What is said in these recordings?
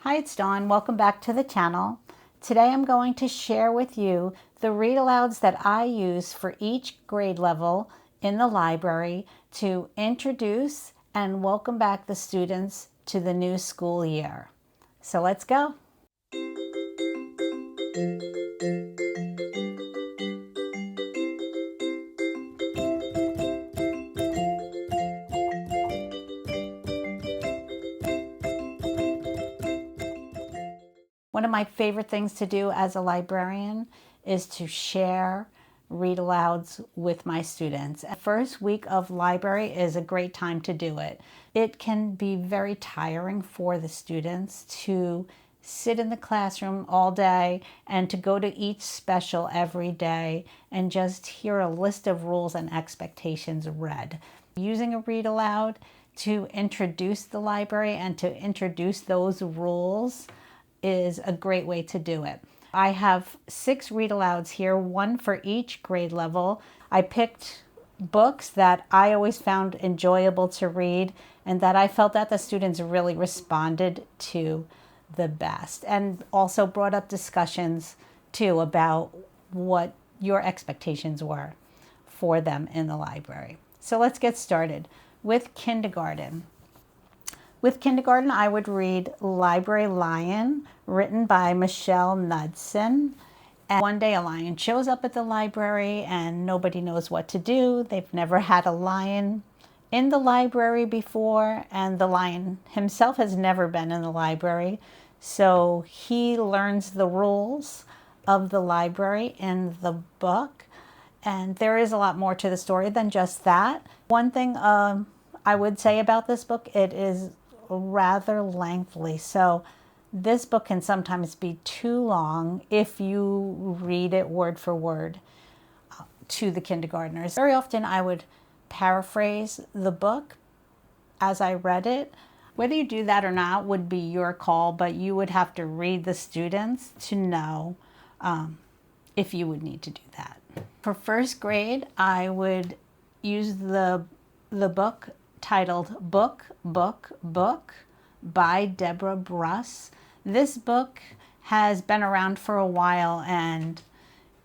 Hi, it's Dawn. Welcome back to the channel. Today I'm going to share with you the read alouds that I use for each grade level in the library to introduce and welcome back the students to the new school year. So let's go. One of my favorite things to do as a librarian is to share read alouds with my students. The first week of library is a great time to do it. It can be very tiring for the students to sit in the classroom all day and to go to each special every day and just hear a list of rules and expectations read. Using a read aloud to introduce the library and to introduce those rules is a great way to do it. I have 6 read alouds here, one for each grade level. I picked books that I always found enjoyable to read and that I felt that the students really responded to the best, and also brought up discussions too about what your expectations were for them in the library. So let's get started with kindergarten. With kindergarten, I would read Librarian, written by Michelle Knudsen. And one day a lion shows up at the library and nobody knows what to do. They've never had a lion in the library before, and the lion himself has never been in the library. So he learns the rules of the library in the book. And there is a lot more to the story than just that. One thing I would say about this book, it is rather lengthy. So this book can sometimes be too long if you read it word for word to the kindergartners. Very often I would paraphrase the book as I read it. Whether you do that or not would be your call, but you would have to read the students to know if you would need to do that. For first grade, I would use the book titled Book by Deborah Bruss. This book has been around for a while and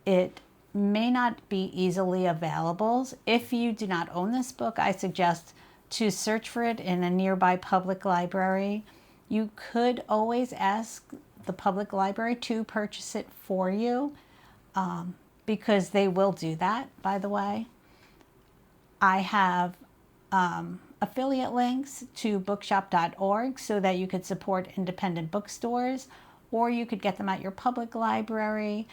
it may not be easily available. If you do not own this book, I suggest to search for it in a nearby public library. You could always ask the public library to purchase it for you because they will do that, by the way. I have affiliate links to bookshop.org so that you could support independent bookstores, or you could get them at your public library.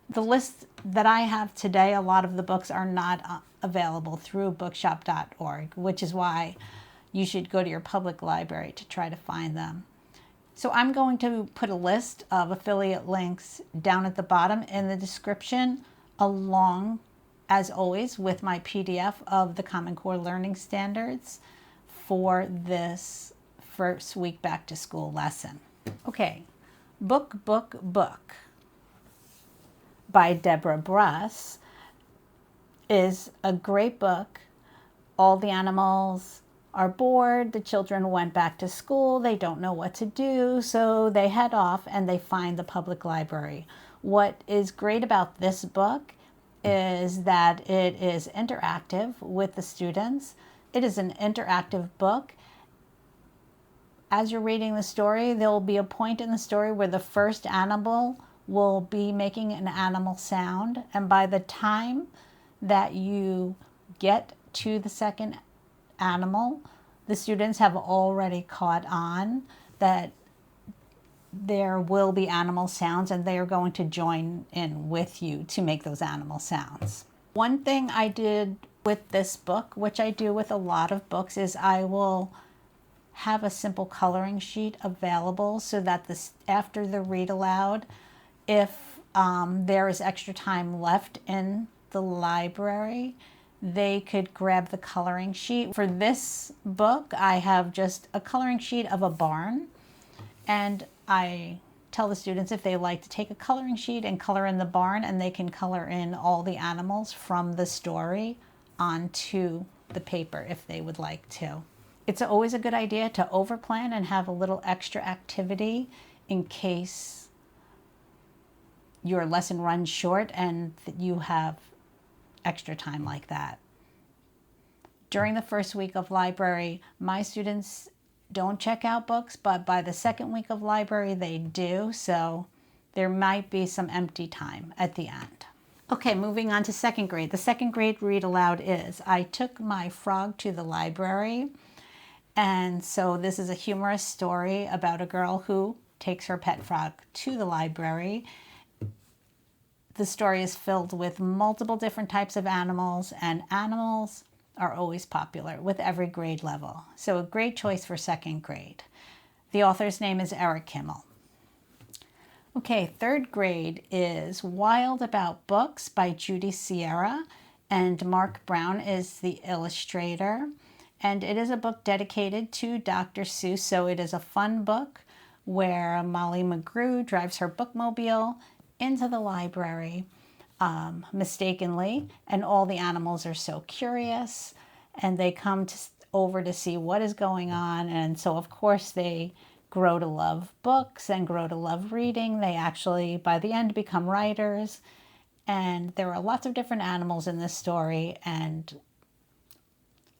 The list that I have today, a lot of the books are not available through bookshop.org, which is why you should go to your public library to try to find them. So I'm going to put a list of affiliate links down at the bottom in the description, along, as always, with my PDF of the Common Core Learning Standards for this first week back to school lesson. Okay, Book by Deborah Bruss is a great book. All the animals are bored. The children went back to school. They don't know what to do, so they head off and they find the public library. What is great about this book is that it is interactive with the students. It is an interactive book. As you're reading the story, there will be a point in the story where the first animal will be making an animal sound, and by the time that you get to the second animal, the students have already caught on that there will be animal sounds and they are going to join in with you to make those animal sounds. One thing I did with this book, which I do with a lot of books, is I will have a simple coloring sheet available so that after the read aloud, if there is extra time left in the library, they could grab the coloring sheet. For this book, I have just a coloring sheet of a barn, and I tell the students if they like to take a coloring sheet and color in the barn, and they can color in all the animals from the story onto the paper if they would like to. It's always a good idea to overplan and have a little extra activity in case your lesson runs short and you have extra time like that. During the first week of library, my students don't check out books, but by the second week of library, they do. So there might be some empty time at the end. Okay, moving on to second grade. The second grade read aloud is, I took my frog to the library. And so this is a humorous story about a girl who takes her pet frog to the library. The story is filled with multiple different types of animals, and animals are always popular with every grade level. So a great choice for second grade. The author's name is Eric Kimmel. Okay, third grade is Wild About Books by Judy Sierra, and Mark Brown is the illustrator. And it is a book dedicated to Dr. Seuss, so it is a fun book where Molly McGrew drives her bookmobile into the library mistakenly, and all the animals are so curious, and they come over to see what is going on. And so of course they grow to love books and grow to love reading. They actually by the end become writers, and there are lots of different animals in this story and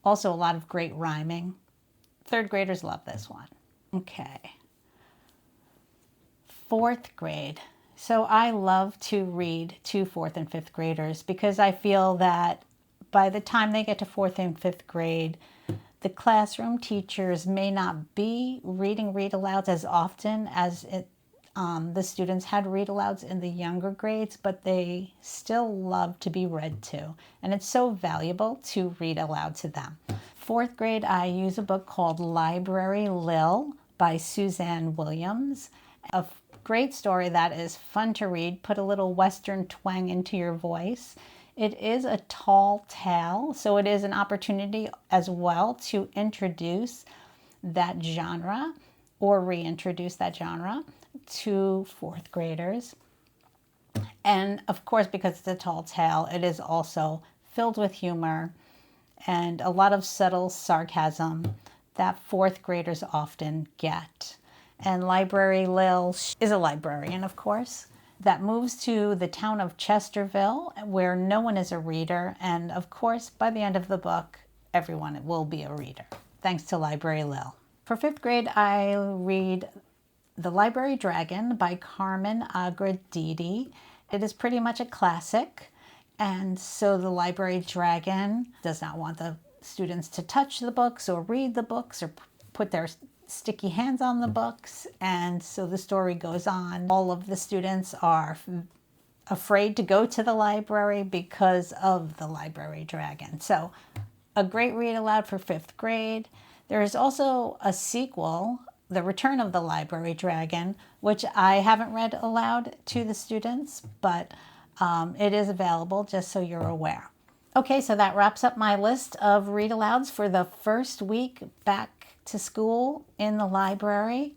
also a lot of great rhyming. Third graders love this one. Okay, fourth grade. So I love to read to fourth and fifth graders because I feel that by the time they get to fourth and fifth grade, the classroom teachers may not be reading read-alouds as often as the students had read-alouds in the younger grades, but they still love to be read to. And it's so valuable to read aloud to them. Fourth grade, I use a book called Library Lil by Suzanne Williams. A great story that is fun to read. Put a little Western twang into your voice. It is a tall tale, so it is an opportunity as well to introduce that genre or reintroduce that genre to fourth graders. And of course, because it's a tall tale, it is also filled with humor and a lot of subtle sarcasm that fourth graders often get. And Library Lil is a librarian, of course, that moves to the town of Chesterville, where no one is a reader. And of course, by the end of the book, everyone will be a reader, thanks to Library Lil. For fifth grade, I read The Library Dragon by Carmen Agredidi. It is pretty much a classic. And so the Library Dragon does not want the students to touch the books or read the books or put their sticky hands on the books. And so the story goes on. All of the students are afraid to go to the library because of the Library Dragon. So a great read aloud for fifth grade. There is also a sequel, The Return of the Library Dragon, which I haven't read aloud to the students, but it is available, just so you're aware. Okay, so that wraps up my list of read alouds for the first week back to school in the library.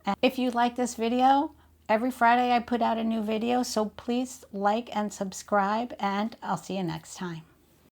And if you like this video, every Friday I put out a new video, so please like and subscribe, and I'll see you next time.